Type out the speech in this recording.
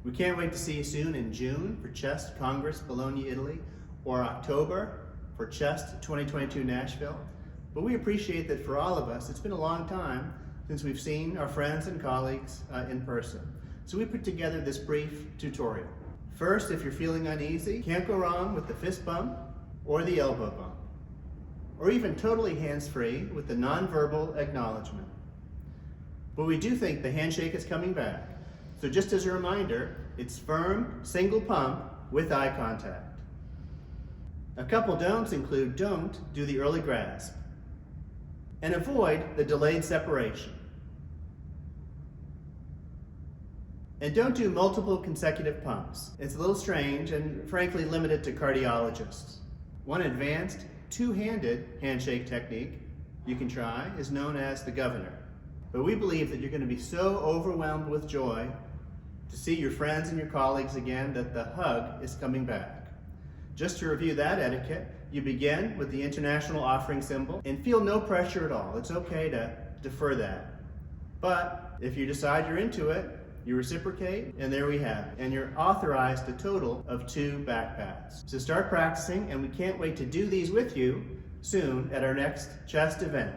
We can't wait to see you soon in June for Chest Congress Bologna, Italy, or October for Chest 2022 Nashville. But we appreciate that for all of us, it's been a long time since we've seen our friends and colleagues in person. So we put together this brief tutorial. First, if you're feeling uneasy, can't go wrong with the fist bump or the elbow bump, or even totally hands-free with the nonverbal acknowledgement. But we do think the handshake is coming back. So just as a reminder, it's firm, single pump with eye contact. A couple don'ts include don't do the early grasp and avoid the delayed separation. And don't do multiple consecutive pumps. It's a little strange and frankly limited to cardiologists. One advanced two-handed handshake technique you can try is known as the governor. But we believe that you're going to be so overwhelmed with joy to see your friends and your colleagues again that the hug is coming back. Just to review that etiquette, you begin with the international offering symbol and feel no pressure at all. It's okay to defer that. But if you decide you're into it, you reciprocate, and there we have it. And you're authorized a total of 2 back pats. So start practicing, and we can't wait to do these with you soon at our next Chest event.